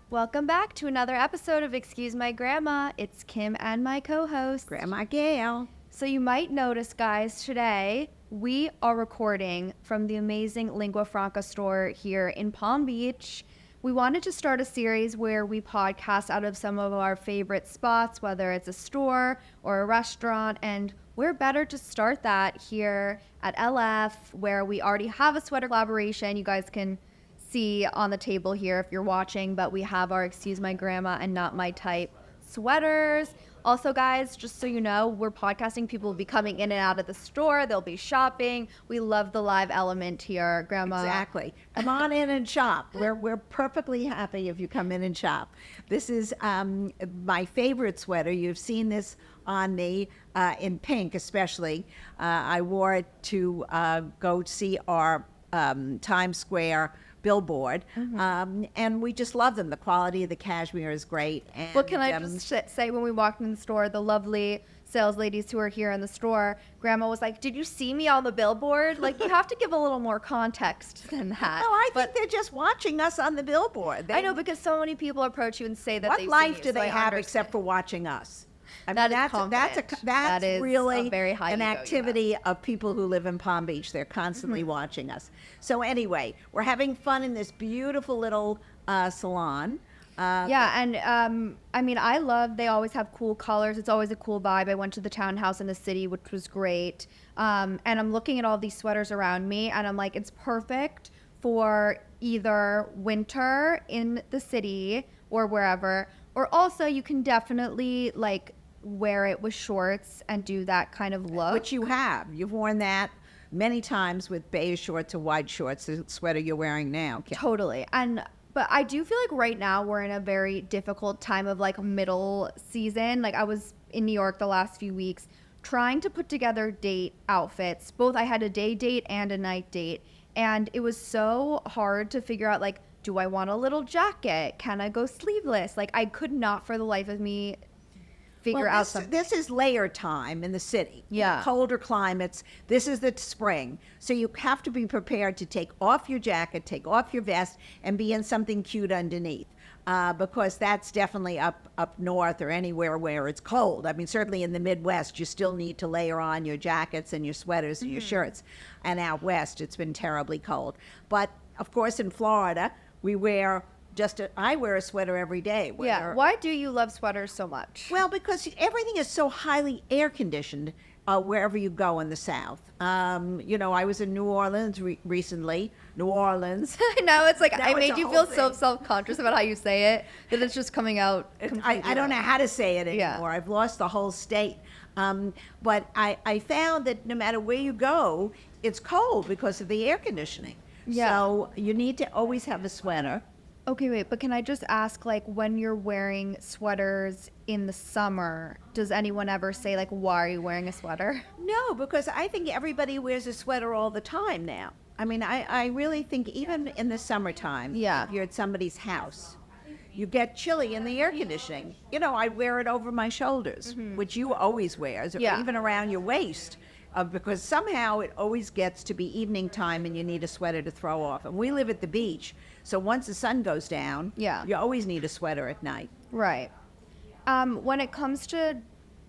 Welcome back to another episode of Excuse My Grandma. It's Kim and my co-host, Grandma Gail. So you might notice, guys, today we are recording from the amazing Lingua Franca store here in Palm Beach. We wanted to start a series where we podcast out of some of our favorite spots, whether it's a store or a restaurant, and we're better to start that here at LF, where we already have a sweater collaboration. You guys can see on the table here if you're watching, but we have our Excuse My Grandma and Not My Type sweaters. Also, guys, just so you know, we're podcasting. People will be coming in and out of the store. They'll be shopping. We love the live element here, Grandma. Exactly. Come on in and shop. We're perfectly happy if you come in and shop. This is my favorite sweater. You've seen this on me in pink, especially. I wore it to go see our Times Square billboard, and we just love them. The quality of the cashmere is great. And, what can I just say, when we walked in the store, the lovely sales ladies who are here in the store, Grandma was like, did you see me on the billboard? Like, you have to give a little more context than that. No, I think they're just watching us on the billboard. I know, because so many people approach you and say that what they've life seen do you, so they I have understand. except for watching us? I mean, That that's is really a very high an ego, activity of people who live in Palm Beach. They're constantly watching us. So anyway, we're having fun in this beautiful little salon. Yeah, and I mean, I love, they always have cool colors. It's always a cool vibe. I went to the townhouse in the city, which was great. And I'm looking at all these sweaters around me, and I'm like, it's perfect for either winter in the city or wherever, or also you can definitely like wear it with shorts and do that kind of look. Which you have. You've worn that many times with beige shorts or white shorts, the sweater you're wearing now, Kim. Totally. But I do feel like right now we're in a very difficult time of like middle season. Like, I was in New York the last few weeks trying to put together date outfits. Both I had a day date and a night date. And it was so hard to figure out, like, do I want a little jacket? Can I go sleeveless? Like, I could not for the life of me figure out something. This is layer time in the city. Yeah. Colder climates. This is the spring. So you have to be prepared to take off your jacket, take off your vest, and be in something cute underneath. Because that's definitely up north or anywhere where it's cold. I mean, certainly in the Midwest, you still need to layer on your jackets and your sweaters and your shirts. And out west, it's been terribly cold. But, of course, in Florida, we wear I wear a sweater every day. Yeah. Why do you love sweaters so much? Well, because everything is so highly air conditioned wherever you go in the South. You know, I was in New Orleans recently. New Orleans. I know, it's like, That I was made the you whole feel thing. so self-conscious about how you say it, that it's just coming out completely I don't know wrong. how to say it Yeah. anymore. I've lost the whole state. But I found that no matter where you go, it's cold because of the air conditioning. Yeah. So you need to always have a sweater. Okay, wait, but can I just ask, like, when you're wearing sweaters in the summer, does anyone ever say, like, why are you wearing a sweater? No, because I think everybody wears a sweater all the time now. I mean, I really think even in the summertime, Yeah. if you're at somebody's house, you get chilly in the air conditioning. You know, I wear it over my shoulders, which you always wear, or Yeah. even around your waist, because somehow it always gets to be evening time and you need a sweater to throw off. And we live at the beach, so once the sun goes down, Yeah. you always need a sweater at night. Right. When it comes to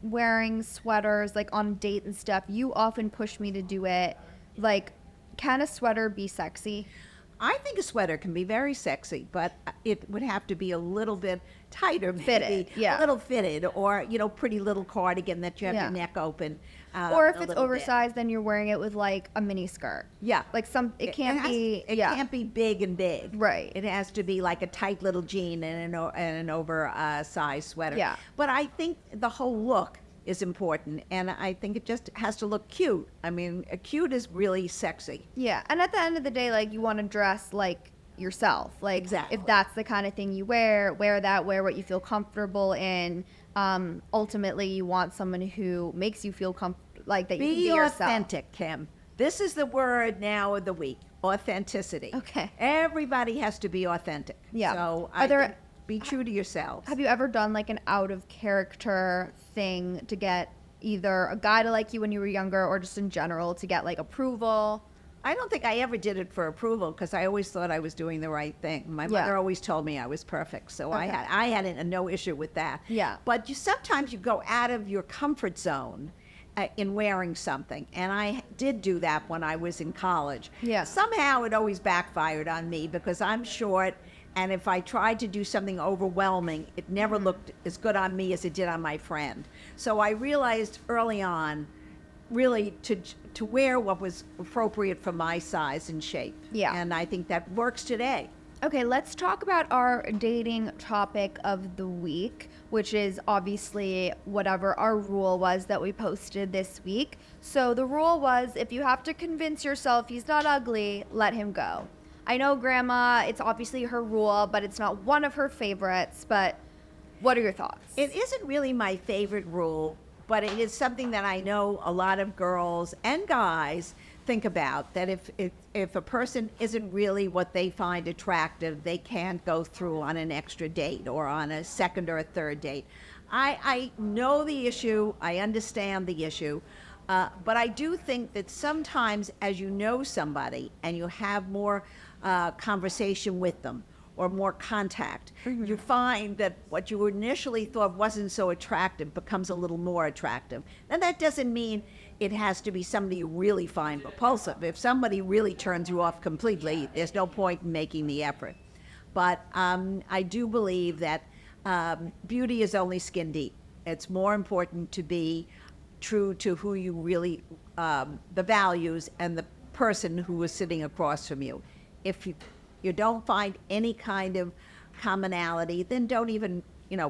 wearing sweaters, like, on date and stuff, you often push me to do it. Like, can a sweater be sexy? I think a sweater can be very sexy, but it would have to be a little bit tighter, maybe, Fitted, yeah. a little fitted, or pretty little cardigan that you have Yeah. your neck open. Or if a it's little bit. oversized, then you're wearing it with, like, a mini skirt. Yeah, Like, it can't be, It yeah. can't be big and big. Right. It has to be like a tight little jean and an oversized sweater. Yeah. But I think the whole look is important, and I think it just has to look cute. I mean, cute is really sexy. Yeah, and at the end of the day, like, you want to dress like yourself. Like, Exactly. if that's the kind of thing you wear that, wear what you feel comfortable in. Ultimately, you want someone who makes you feel like that you can be yourself. Authentic, Kim. This is the word now of the week, authenticity. Okay. Everybody has to be authentic. Yeah. So Are there- think be true to yourselves. Have you ever done, like, an out of character thing to get either a guy to like you when you were younger, or just in general to get, like, approval? I don't think I ever did it for approval because I always thought I was doing the right thing. My mother always told me I was perfect, so I had no issue with that. Yeah. But sometimes you go out of your comfort zone in wearing something, and I did do that when I was in college. Yeah. Somehow it always backfired on me because I'm short, and if I tried to do something overwhelming, it never looked as good on me as it did on my friend. So I realized early on, really to wear what was appropriate for my size and shape. Yeah. And I think that works today. Okay, let's talk about our dating topic of the week, which is obviously whatever our rule was that we posted this week. So the rule was, if you have to convince yourself he's not ugly, let him go. I know Grandma, it's obviously her rule, but it's not one of her favorites. But what are your thoughts? It isn't really my favorite rule, but it is something that I know a lot of girls and guys think about, that if a person isn't really what they find attractive, they can't go through on an extra date or on a second or a third date. I know the issue, I understand the issue, but I do think that sometimes as you know somebody and you have more conversation with them or more contact, you find that what you initially thought wasn't so attractive becomes a little more attractive. And that doesn't mean it has to be somebody you really find repulsive. If somebody really turns you off completely, there's no point in making the effort. But I do believe that beauty is only skin deep. It's more important to be true to who you really, the values and the person who is sitting across from you. If you don't find any kind of commonality, then don't even,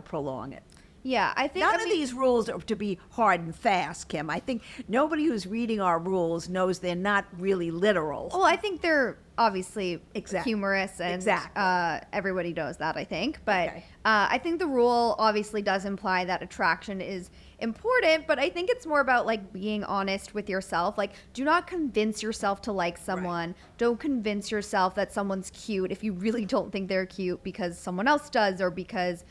prolong it. Yeah, I think None of these rules are to be hard and fast, Kim. I think nobody who's reading our rules knows they're not really literal. Well, I think they're obviously Exactly. humorous, and Exactly. everybody knows that, I think. But Okay. I think the rule obviously does imply that attraction is important, but I think it's more about like being honest with yourself. Like, do not convince yourself to like someone. Don't convince yourself that someone's cute if you really don't think they're cute because someone else does, or because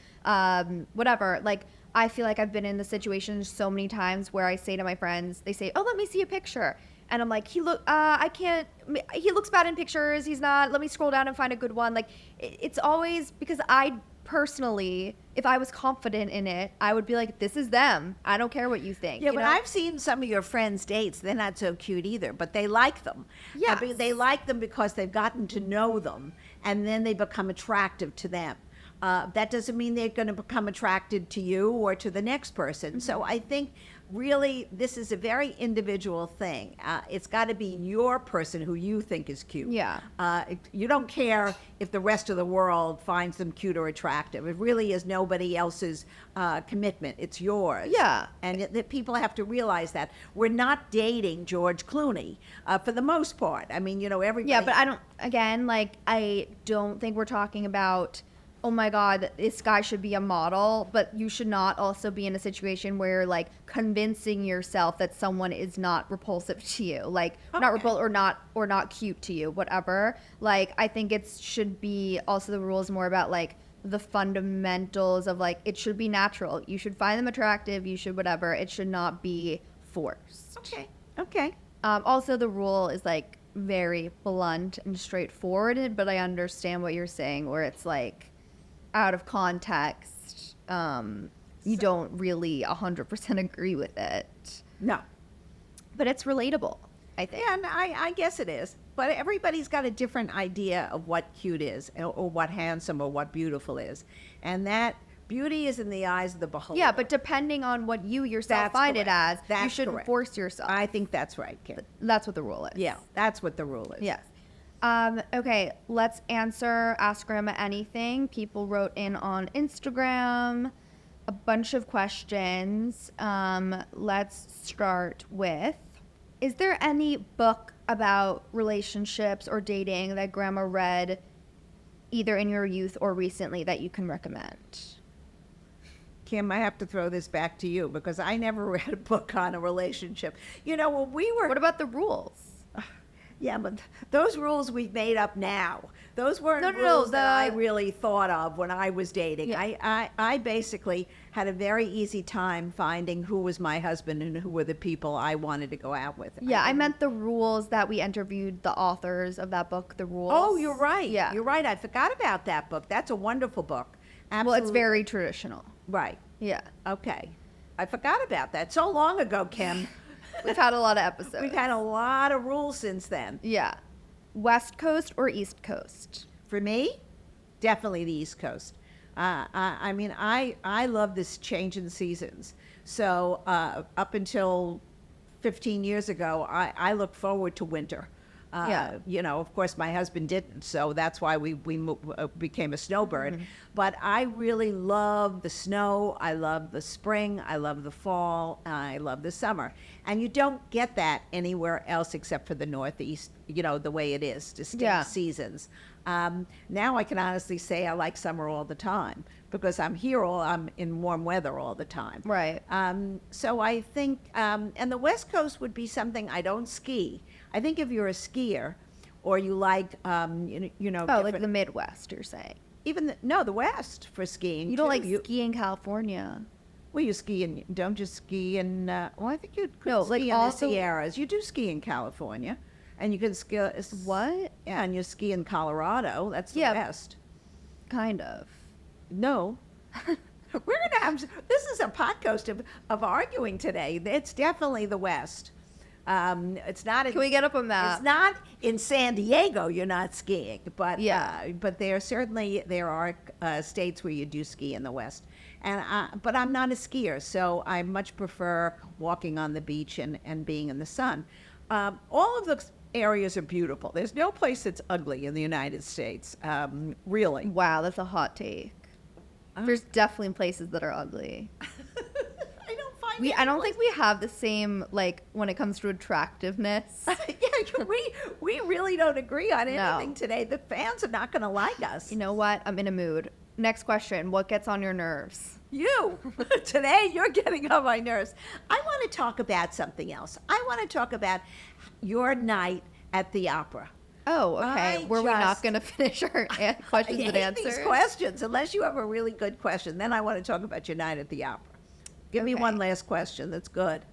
whatever. Like, I feel like I've been in the situation so many times where I say to my friends, they say, "Oh, let me see a picture." And I'm like, he looks bad in pictures. He's not, let me scroll down and find a good one. Like, it's always because I personally, if I was confident in it, I would be like, this is them. I don't care what you think. Yeah, you but know? I've seen some of your friends' dates. They're not so cute either, but they like them. Yes. They like them because they've gotten to know them, and then they become attractive to them. That doesn't mean they're going to become attracted to you or to the next person. Mm-hmm. So I think really this is a very individual thing. It's got to be your person who you think is cute. Yeah. You don't care if the rest of the world finds them cute or attractive. It really is nobody else's commitment. It's yours. Yeah. And that people have to realize that. We're not dating George Clooney for the most part. I mean, everybody. Yeah, but I don't think we're talking about, oh my God, this guy should be a model, but you should not also be in a situation where you're like convincing yourself that someone is not repulsive to you, like not repulsive or not cute to you, whatever. Like, I think it should be also the rules more about like the fundamentals of like, it should be natural. You should find them attractive. You should whatever. It should not be forced. Okay. Also, the rule is like very blunt and straightforward, but I understand what you're saying, where it's like out of context, you don't really 100% agree with it. No. But it's relatable, I think. Yeah, and I guess it is. But everybody's got a different idea of what cute is, or what handsome or what beautiful is. And that beauty is in the eyes of the beholder. Yeah, but depending on what you yourself That's find correct. it as, you That's shouldn't correct. force yourself. I think that's right, Kim. That's what the rule is. Yeah, that's what the rule is. Yes. Okay, let's Ask Grandma Anything. People wrote in on Instagram a bunch of questions. Let's start with, is there any book about relationships or dating that Grandma read either in your youth or recently that you can recommend? Kim, I have to throw this back to you because I never read a book on a relationship. When we were... What about the rules? Yeah, but those rules we've made up now. Those weren't No, no, rules that I the- really thought of when I was dating. Yeah. I basically had a very easy time finding who was my husband and who were the people I wanted to go out with. Yeah, I meant the rules that we interviewed the authors of that book, the rules. Oh, you're right. Yeah. You're right. I forgot about that book. That's a wonderful book. Well, Absolutely. it's very traditional. Right. Yeah. Okay. I forgot about that. So long ago, Kim. We've had a lot of episodes. We've had a lot of rules since then. Yeah. West Coast or East Coast? For me, definitely the East Coast. I mean, I love this change in seasons. So up until 15 years ago, I looked forward to winter. Yeah. You know, of course, my husband didn't, so that's why we became a snowbird. Mm-hmm. But I really love the snow. I love the spring. I love the fall. I love the summer. And you don't get that anywhere else except for the Northeast, you know, the way it is, distinct Yeah. seasons. Now I can honestly say I like summer all the time because I'm in warm weather all the time. Right. So I think, and the West Coast would be something I don't ski. I think if you're a skier or you like, you know, Oh, like different- the Midwest, you're saying. even the West for skiing. You don't too. like ski in California. Well, you ski in, don't just ski in, well, I think you could No, ski like in also- the Sierras. You do ski in California. And you can ski. What? Yeah, and you ski in Colorado. That's the Yeah. West. Kind of. No. We're going to have, this is a podcast of arguing today. It's definitely the West. It's not. Can we get up a map? It's not in San Diego. You're not skiing, but Yeah. but there are states where you do ski in the West, and but I'm not a skier, so I much prefer walking on the beach and being in the sun. All of the areas are beautiful. There's no place that's ugly in the United States, really. Wow, that's a hot take. There's definitely places that are ugly. I don't find I any don't think we have the same, like, when it comes to attractiveness. yeah, we really don't agree on No. anything today. The fans are not going to like us. You know what? I'm in a mood. Next question. What gets on your nerves? You today, you're getting on my nerves. I want to talk about something else. I want to talk about your night at the opera. Oh, okay. I Were we not just- going to finish our questions I and hate answers? these questions unless you have a really good question. Then I want to talk about your night at the opera. Give me Okay. one last question. That's good.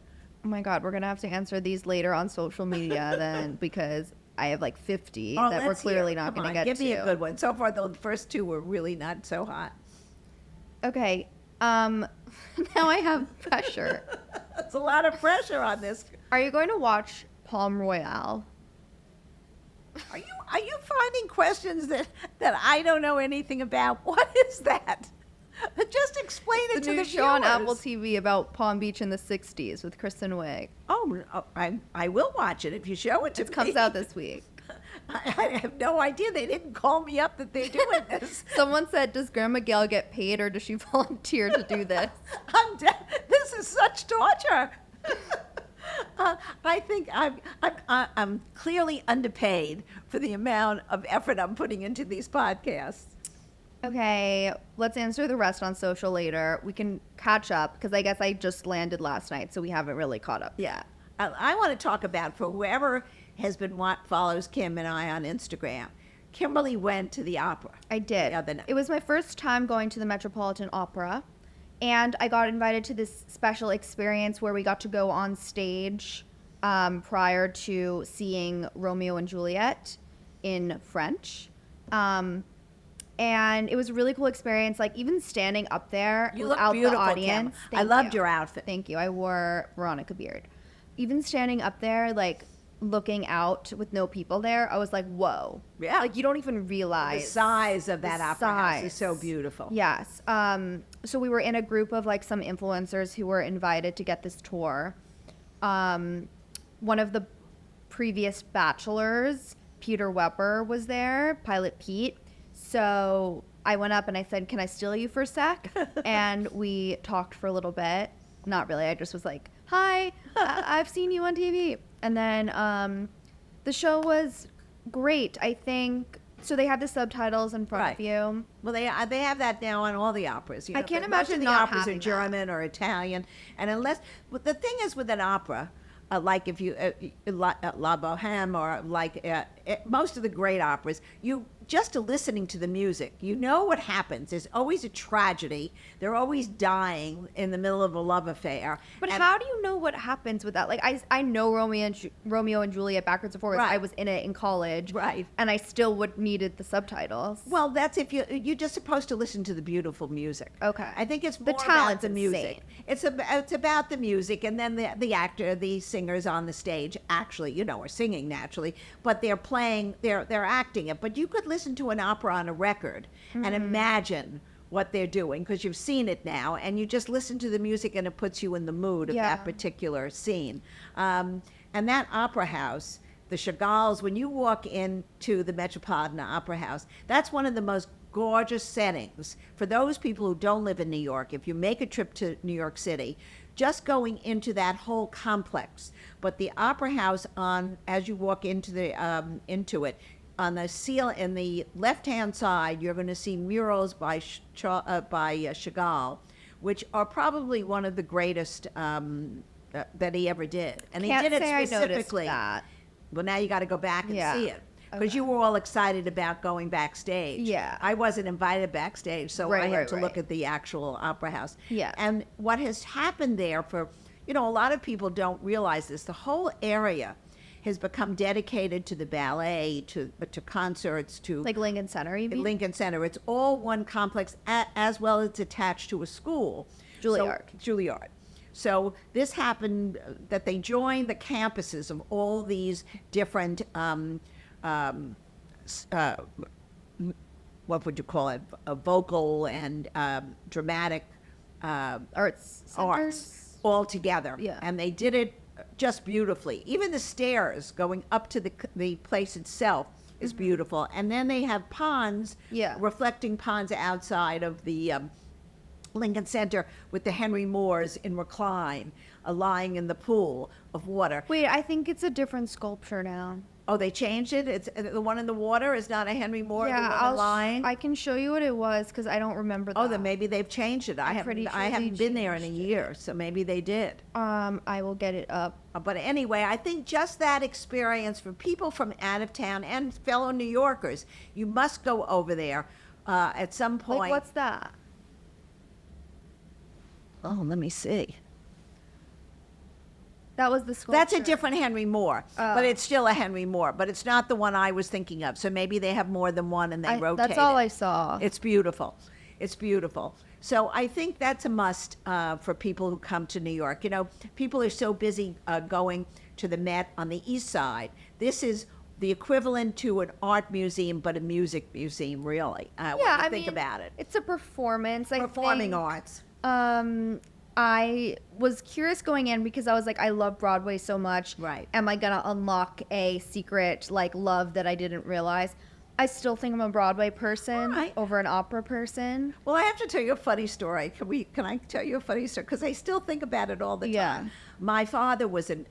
Oh my God, we're going to have to answer these later on social media then because I have like 50 Oh, that we're let's hear clearly it. not Come going to on, get give me to. a good one. So far, the first two were really not so hot. Okay. Now I have pressure. That's a lot of pressure on this. Are you going to watch Palm Royale? Are you finding questions that I don't know anything about? What is that? Just explain The it to new the show on viewers. Apple TV about Palm Beach in the 60s with Kristen Wiig. Oh, I will watch it if you show it to me. It comes out this week. I have no idea. They didn't call me up that they're doing this. Someone said, does Grandma Gail get paid or does she volunteer to do this? This is such torture. I think I'm clearly underpaid for the amount of effort I'm putting into these podcasts. Okay, let's answer the rest on social later. We can catch up because I guess I just landed last night, so we haven't really caught up yet. I want to talk about, for whoever has been follows Kim and I on Instagram, Kimberly went to the opera. I did. the other night. It was my first time going to the Metropolitan Opera, and I got invited to this special experience where we got to go on stage prior to seeing Romeo and Juliet in French. And it was a really cool experience, like even standing up there You look without beautiful, the audience. Kim. I Thank loved you. your outfit. Thank you. I wore Veronica Beard. Even standing up there, like looking out with no people there, I was like, whoa. Yeah. Like you don't even The realize size of that the opera house is size. so beautiful. Yes. So we were in a group of like some influencers who were invited to get this tour. One of the previous bachelors, Peter Weber, was there, Pilot Pete. So I went up and I said, "Can I steal you for a sec?" And we talked for a little bit. Not really. I just was like, "Hi, I've seen you on TV." And then the show was great. I think so. They had the subtitles in front Right. of you. Well, they have that now on all the operas. You I know, can't but most imagine of the not operas having are that. German or Italian, and unless but the thing is with an opera, like if you La Boheme, or like most of the great operas, you just listening to the music, you know what happens. There's always a tragedy. They're always dying in the middle of a love affair. But And- how do you know what happens with that? Like, I know Romeo and Juliet backwards and forwards. Right. I was in it in college. Right. And I still would needed the subtitles. Well, that's if you're just supposed to listen to the beautiful music. Okay. I think it's The more about talent's the music. insane. It's about the music, and then the actor, the singers on the stage actually, are singing naturally, but they're playing, they're acting it. But you could listen to an opera on a record and imagine what they're doing, because you've seen it now, and you just listen to the music and it puts you in the mood of Yeah. that particular scene. And that opera house, the Chagall's, when you walk into the Metropolitan Opera House, that's one of the most gorgeous settings. For those people who don't live in New York, if you make a trip to New York City, just going into that whole complex. But the Opera House, as you walk into it, on the in the left-hand side, you're going to see murals by Chagall, which are probably one of the greatest that he ever did. And Can't he did say it I noticed specifically. that. Well, now you got to go back and Yeah. see it, because Okay. you were all excited about going backstage. Yeah. I wasn't invited backstage, so Right, I had right, to look right. at the actual opera house. Yeah. And what has happened there a lot of people don't realize this. The whole area has become dedicated to the ballet, to concerts, to Like Lincoln Center, you mean? Lincoln Center. It's all one complex, as well as attached to a school. Juilliard. Juilliard. So this happened, that they joined the campuses of all these different, what would you call it, vocal and dramatic Arts centers? arts all together. Yeah. And they did it just beautifully. Even the stairs going up to the place itself is beautiful. And then they have ponds, Yeah. reflecting ponds outside of the Lincoln Center, with the Henry Moores in recline, lying in the pool of water. Wait, I think it's a different sculpture now. Oh, they changed it? It's the one in the water is not a Henry Moore, the one lying? I can show you what it was because I don't remember that. Oh, then maybe they've changed it. I'm pretty I sure haven't they been there in a changed it. year, so maybe they did. I will get it up. But anyway, I think just that experience for people from out of town and fellow New Yorkers, you must go over there at some point. Like, what's that? Oh, let me see. That was the sculpture. That's a different Henry Moore, Oh. but it's still a Henry Moore, but it's not the one I was thinking of. So maybe they have more than one and they rotate That's all it. I saw. It's beautiful. It's beautiful. So I think that's a must for people who come to New York. People are so busy going to the Met on the East Side. This is the equivalent to an art museum, but a music museum, really. When you think about it. It's a performance. Performing arts. I was curious going in because I was like, I love Broadway so much. Right. Am I gonna unlock a secret love that I didn't realize? I still think I'm a Broadway person Right. over an opera person. Well, I have to tell you a funny story. Can I tell you a funny story? Because I still think about it all the time. Yeah. My father was an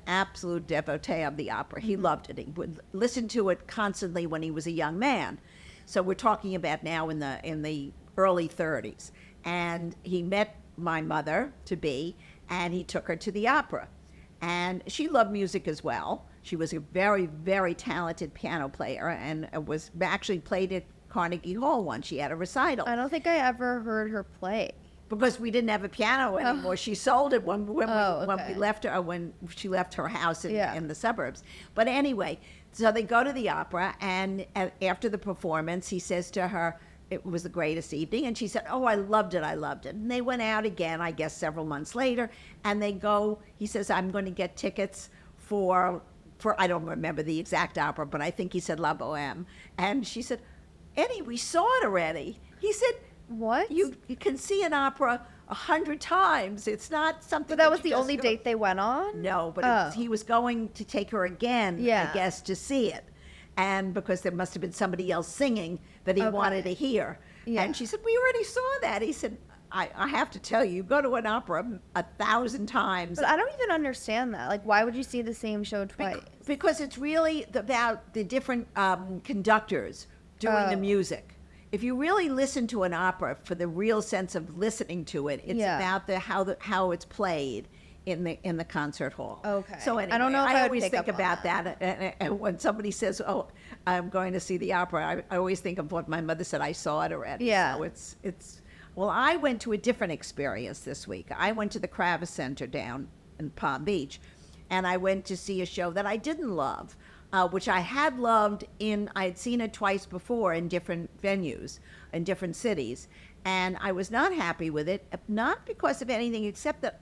absolute devotee of the opera. He loved it. He would listen to it constantly when he was a young man. So we're talking about now in the early 30s. And he met my mother to be, and he took her to the opera. And she loved music as well. She was a very, very talented piano player, and was actually played at Carnegie Hall once. She had a recital. I don't think I ever heard her play. Because we didn't have a piano anymore. She sold it when we okay. left her, when she left her house Yeah. in the suburbs. But anyway, so they go to the opera, and after the performance, he says to her, it was the greatest evening. And she said, oh, I loved it. And they went out again, I guess, several months later. And they go, he says, I'm going to get tickets for I don't remember the exact opera, but I think he said La Boheme. And she said, Eddie, we saw it already. He said, What? you can see an opera 100 times. It's not something But that was you the just only go- date they went on? No, but Oh. he was going to take her again, Yeah. I guess, to see it. And because there must have been somebody else singing that he Okay. wanted to hear. Yeah. And she said, we already saw that. He said, I have to tell you go to an opera 1,000 times. But I don't even understand that. Why would you see the same show twice? Because it's really about the different conductors doing the Oh. music. If you really listen to an opera for the real sense of listening to it, it's Yeah. about how it's played. in the concert hall. Okay. So anyway, I don't know if I would always pick think up on about that. and when somebody says, "Oh, I'm going to see the opera," I always think of what my mother said. I saw it already. Yeah. So it's. Well, I went to a different experience this week. I went to the Kravis Center down in Palm Beach, and I went to see a show that I didn't love, which I had loved I had seen it twice before in different venues, in different cities, and I was not happy with it, not because of anything except that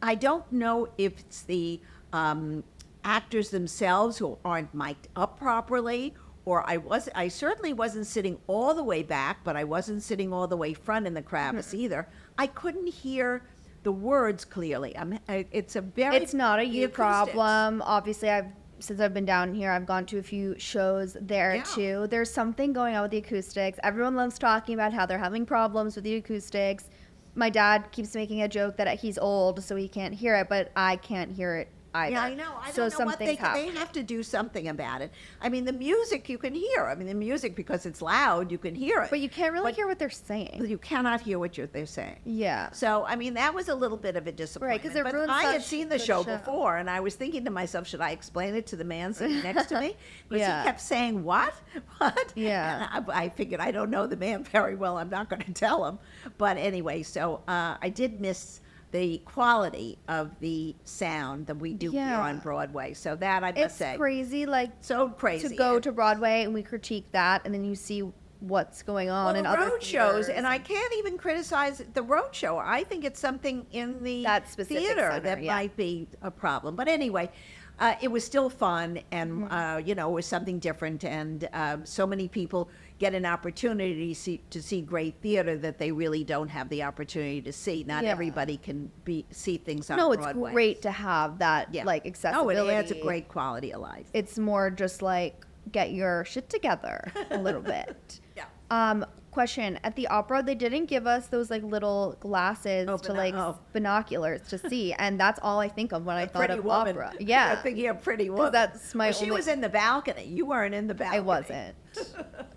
I don't know if it's the actors themselves who aren't mic'd up properly, or I certainly wasn't sitting all the way back, but I wasn't sitting all the way front in the Kravis either. I couldn't hear the words clearly. It's Not a the you acoustics. problem. Obviously, since I've been down here, I've gone to a few shows there Yeah. too. There's something going on with the acoustics. Everyone loves talking about how they're having problems with the acoustics. My dad keeps making a joke that he's old, so he can't hear it, but I can't hear it either. Yeah, I know. I So don't know what they something's have to do something about it. I mean, the music you can hear. I mean, the music, because it's loud, you can hear it. But you can't really But hear what they're saying. you cannot hear what they're saying. Yeah. So, I mean, that was a little bit of a disappointment. 'cause it but ruins I had such seen the good show show. before, and I was thinking to myself, should I explain it to the man sitting next to me? Because Yeah. he kept saying, what? What? Yeah. And I figured, I don't know the man very well. I'm not going to tell him. But anyway, so I did miss the quality of the sound that we do here Yeah. on Broadway. So that I must It's say. crazy, like, So crazy. to go to Broadway and we critique that, and then you see what's going on well, in the other road shows, theaters. and I can't even criticize the road show. I think it's something in the That specific theater center, that yeah. might be a problem. But anyway, it was still fun, and it was something different, and so many people get an opportunity to see great theater that they really don't have the opportunity to see. Not Yeah. everybody can see things on No, it's Broadway. great to have that, Yeah. like, accessibility. Oh, it adds a great quality of life. It's more just like, get your shit together a little bit. Yeah. Question, at the opera, they didn't give us those, like, little glasses Oh, binoculars to see, and that's all I think of when I thought Pretty of Woman. opera. I Yeah. think you're a Pretty Woman. that's my Well, she only- was in the balcony. You weren't in the balcony. I wasn't.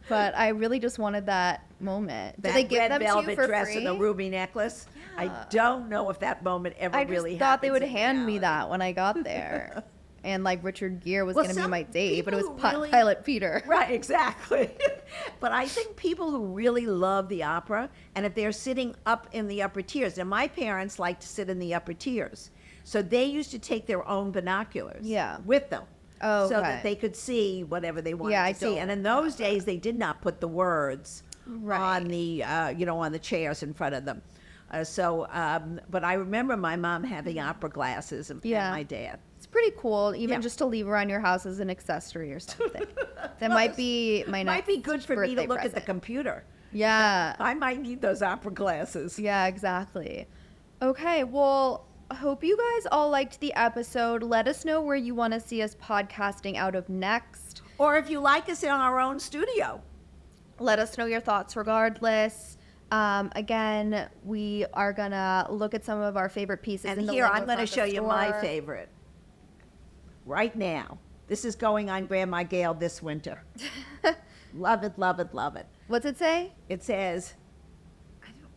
But I really just wanted that moment. Did That they give red them to you velvet for dress free? and the ruby necklace. Yeah. I don't know if that moment ever I just really thought they would happens in hand me reality. that when I got there. And, like, Richard Gere was Well, going to be some my date, but it was people who really- Pilot Peter. Right, exactly. But I think people who really love the opera, and if they're sitting up in the upper tiers, and my parents like to sit in the upper tiers, so they used to take their own binoculars Yeah. with them. Oh, So okay. that they could see whatever they wanted Yeah, I to see. don't And in those days, they did not put the words Right. on the, on the chairs in front of them. But I remember my mom having opera glasses and Yeah. my dad. It's pretty cool, even Yeah. just to leave around your house as an accessory or something. That might be my next Might be good for me to birthday look at the present. computer. Yeah. I might need those opera glasses. Yeah, exactly. Okay, well, I hope you guys all liked the episode. Let us know where you want to see us podcasting out of next. Or if you like us in our own studio. Let us know your thoughts regardless. Again, we are going to look at some of our favorite pieces in And the here, Lingua I'm going to Franca show you my store. favorite. Right now. This is going on Grandma Gail this winter. Love it, love it, love it. What's it say? It says,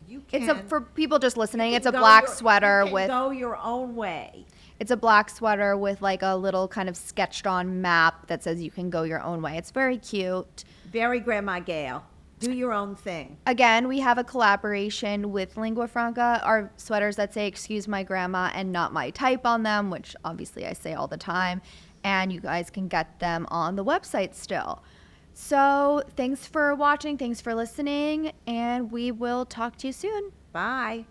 you It's can, for people just listening, you it's a can go black your- sweater you can with go your own way. It's a black sweater with like a little kind of sketched on map that says you can go your own way. It's very cute. Very Grandma Gail. Do your own thing. Again, we have a collaboration with Lingua Franca, our sweaters that say excuse my grandma and not my type on them, which obviously I say all the time. And you guys can get them on the website still. So thanks for watching. Thanks for listening. And we will talk to you soon. Bye.